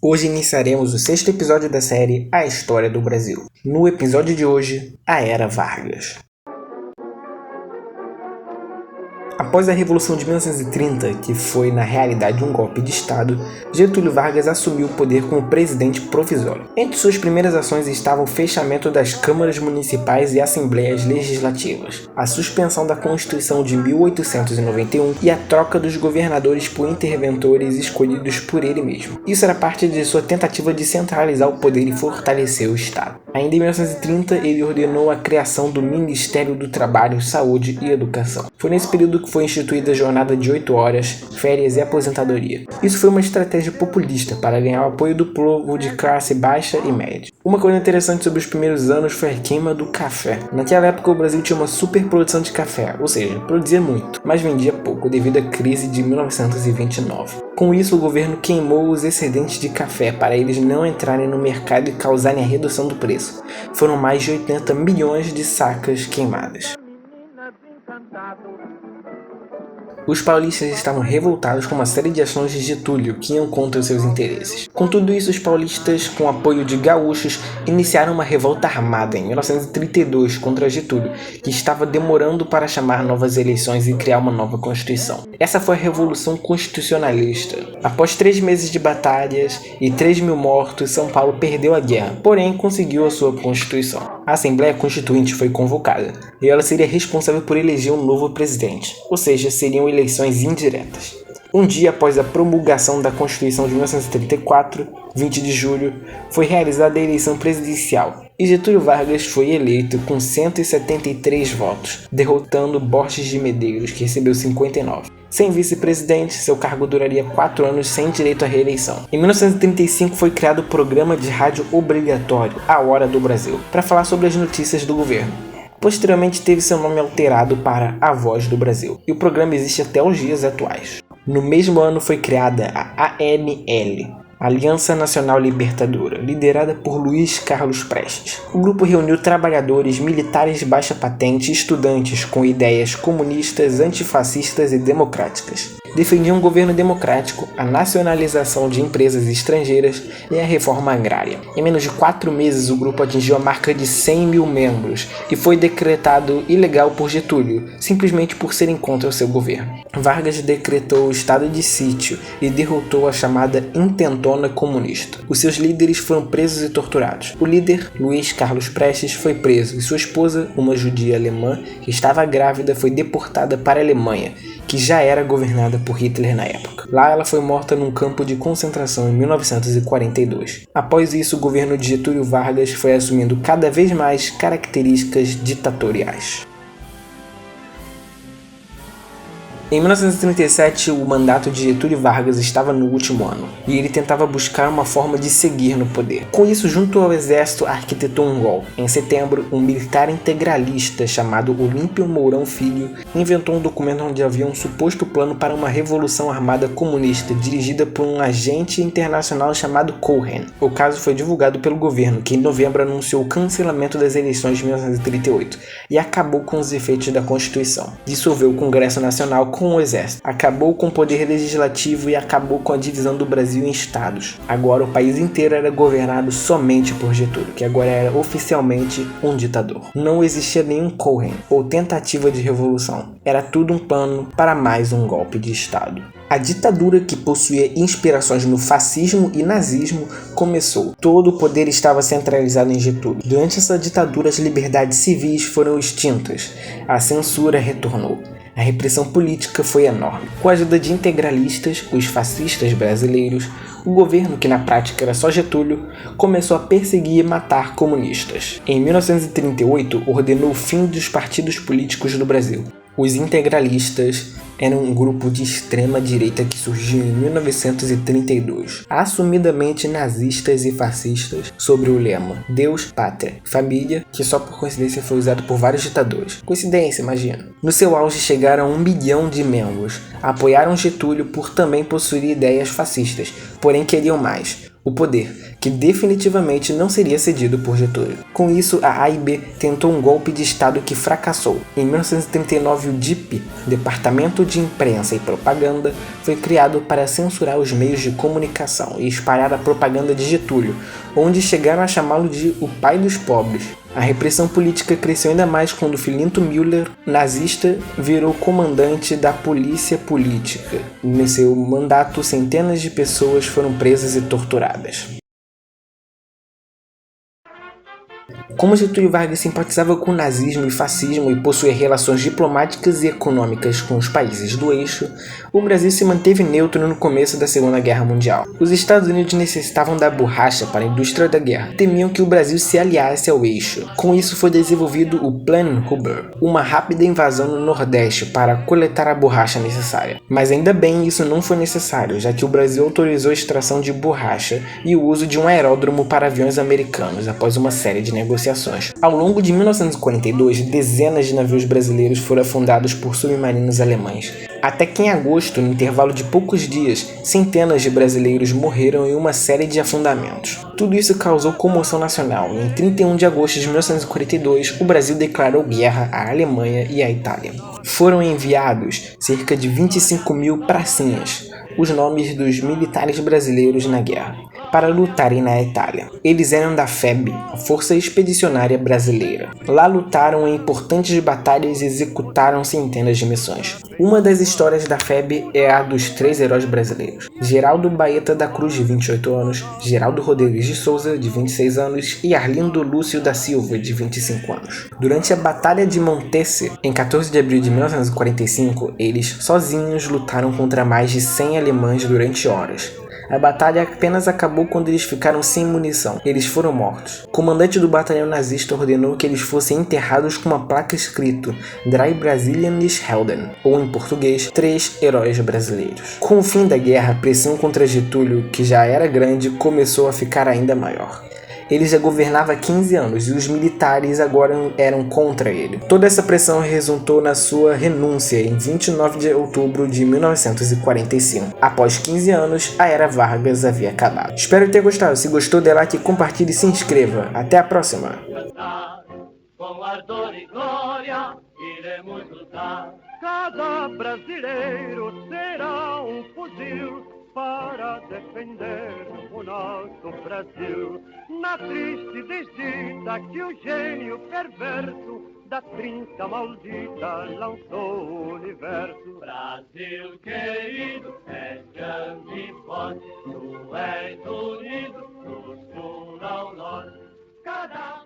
Hoje iniciaremos o 6º episódio da série A História do Brasil. No episódio de hoje, a Era Vargas. Após a Revolução de 1930, que foi na realidade um golpe de Estado, Getúlio Vargas assumiu o poder como presidente provisório. Entre suas primeiras ações estava o fechamento das câmaras municipais e assembleias legislativas, a suspensão da Constituição de 1891 e a troca dos governadores por interventores escolhidos por ele mesmo. Isso era parte de sua tentativa de centralizar o poder e fortalecer o Estado. Ainda em 1930, ele ordenou a criação do Ministério do Trabalho, Saúde e Educação. Foi nesse período que foi instituída a jornada de 8 horas, férias e aposentadoria. Isso foi uma estratégia populista para ganhar o apoio do povo de classe baixa e média. Uma coisa interessante sobre os primeiros anos foi a queima do café. Naquela época o Brasil tinha uma superprodução de café, ou seja, produzia muito, mas vendia pouco devido à crise de 1929. Com isso, o governo queimou os excedentes de café para eles não entrarem no mercado e causarem a redução do preço. Foram mais de 80 milhões de sacas queimadas. Os paulistas estavam revoltados com uma série de ações de Getúlio que iam contra os seus interesses. Com tudo isso, os paulistas, com o apoio de gaúchos, iniciaram uma revolta armada em 1932 contra Getúlio, que estava demorando para chamar novas eleições e criar uma nova Constituição. Essa foi a Revolução Constitucionalista. Após 3 meses de batalhas e 3 mil mortos, São Paulo perdeu a guerra, porém conseguiu a sua Constituição. A Assembleia Constituinte foi convocada, e ela seria responsável por eleger um novo presidente, ou seja, seriam eleições indiretas. Um dia após a promulgação da Constituição de 1934, 20 de julho, foi realizada a eleição presidencial, e Getúlio Vargas foi eleito com 173 votos, derrotando Borges de Medeiros, que recebeu 59. Sem vice-presidente, seu cargo duraria 4 anos sem direito à reeleição. Em 1935 foi criado o programa de rádio obrigatório, A Hora do Brasil, para falar sobre as notícias do governo. Posteriormente teve seu nome alterado para A Voz do Brasil, e o programa existe até os dias atuais. No mesmo ano foi criada a ANL, Aliança Nacional Libertadora, liderada por Luiz Carlos Prestes. O grupo reuniu trabalhadores, militares de baixa patente e estudantes com ideias comunistas, antifascistas e democráticas. Defendiam um governo democrático, a nacionalização de empresas estrangeiras e a reforma agrária. Em menos de 4 meses, o grupo atingiu a marca de 100 mil membros e foi decretado ilegal por Getúlio, simplesmente por serem contra o seu governo. Vargas decretou o estado de sítio e derrotou a chamada Intentona Comunista. Os seus líderes foram presos e torturados. O líder, Luiz Carlos Prestes, foi preso e sua esposa, uma judia alemã que estava grávida, foi deportada para a Alemanha, que já era governada por Hitler na época. Lá ela foi morta num campo de concentração em 1942. Após isso, o governo de Getúlio Vargas foi assumindo cada vez mais características ditatoriais. Em 1937, o mandato de Getúlio Vargas estava no último ano, e ele tentava buscar uma forma de seguir no poder. Com isso, junto ao exército, arquitetou um golpe. Em setembro, um militar integralista chamado Olímpio Mourão Filho inventou um documento onde havia um suposto plano para uma revolução armada comunista dirigida por um agente internacional chamado Cohen. O caso foi divulgado pelo governo, que em novembro anunciou o cancelamento das eleições de 1938 e acabou com os efeitos da Constituição. Dissolveu o Congresso Nacional com o exército, acabou com o poder legislativo e acabou com a divisão do Brasil em estados. Agora o país inteiro era governado somente por Getúlio, que agora era oficialmente um ditador. Não existia nenhum Cohen ou tentativa de revolução. Era tudo um plano para mais um golpe de estado. A ditadura, que possuía inspirações no fascismo e nazismo, começou. Todo o poder estava centralizado em Getúlio. Durante essa ditadura, as liberdades civis foram extintas. A censura retornou. A repressão política foi enorme. Com a ajuda de integralistas, os fascistas brasileiros, o governo, que na prática era só Getúlio, começou a perseguir e matar comunistas. Em 1938, ordenou o fim dos partidos políticos do Brasil. Os integralistas eram um grupo de extrema direita que surgiu em 1932, assumidamente nazistas e fascistas, sobre o lema Deus, Pátria, Família, que só por coincidência foi usado por vários ditadores. Coincidência, imagina. No seu auge chegaram a 1 bilhão de membros. Apoiaram Getúlio por também possuir ideias fascistas, porém queriam mais. o poder, que definitivamente não seria cedido por Getúlio. Com isso, a AIB tentou um golpe de Estado que fracassou. Em 1939, o DIP, Departamento de Imprensa e Propaganda, foi criado para censurar os meios de comunicação e espalhar a propaganda de Getúlio, onde chegaram a chamá-lo de o pai dos pobres. A repressão política cresceu ainda mais quando Filinto Müller, nazista, virou comandante da polícia política. Em seu mandato, centenas de pessoas foram presas e torturadas. Como Getúlio Vargas simpatizava com o nazismo e fascismo e possuía relações diplomáticas e econômicas com os países do eixo, o Brasil se manteve neutro no começo da Segunda Guerra Mundial. Os Estados Unidos necessitavam da borracha para a indústria da guerra. Temiam que o Brasil se aliasse ao eixo. Com isso foi desenvolvido o Plano Huber, uma rápida invasão no Nordeste para coletar a borracha necessária. Mas ainda bem isso não foi necessário, já que o Brasil autorizou a extração de borracha e o uso de um aeródromo para aviões americanos após uma série de negociações. Ao longo de 1942, dezenas de navios brasileiros foram afundados por submarinos alemães. Até que em agosto, no intervalo de poucos dias, centenas de brasileiros morreram em uma série de afundamentos. Tudo isso causou comoção nacional e em 31 de agosto de 1942, o Brasil declarou guerra à Alemanha e à Itália. Foram enviados cerca de 25.000 pracinhas, os nomes dos militares brasileiros na guerra, para lutarem na Itália. Eles eram da FEB, a Força Expedicionária Brasileira. Lá lutaram em importantes batalhas e executaram centenas de missões. Uma das histórias da FEB é a dos 3 heróis brasileiros: Geraldo Baeta da Cruz, de 28 anos, Geraldo Rodrigues de Souza, de 26 anos, e Arlindo Lúcio da Silva, de 25 anos. Durante a Batalha de Montese, em 14 de abril de 1945, eles sozinhos lutaram contra mais de 100 alemães durante horas. A batalha apenas acabou quando eles ficaram sem munição. Eles foram mortos. O comandante do batalhão nazista ordenou que eles fossem enterrados com uma placa escrito Drei Brasilianische Helden, ou em português, 3 heróis brasileiros. Com o fim da guerra, a pressão contra Getúlio, que já era grande, começou a ficar ainda maior. Ele já governava há 15 anos e os militares agora eram contra ele. Toda essa pressão resultou na sua renúncia em 29 de outubro de 1945. Após 15 anos, a era Vargas havia acabado. Espero ter gostado. Se gostou, dê like, compartilhe e se inscreva. Até a próxima! Com ardor e glória, iremos lutar. Cada brasileiro será um fuzil para defender o nosso Brasil. Na triste desdita que o gênio perverso da trinca maldita lançou o universo. Brasil querido, és grande e forte, tu és unido do sul ao norte. Cada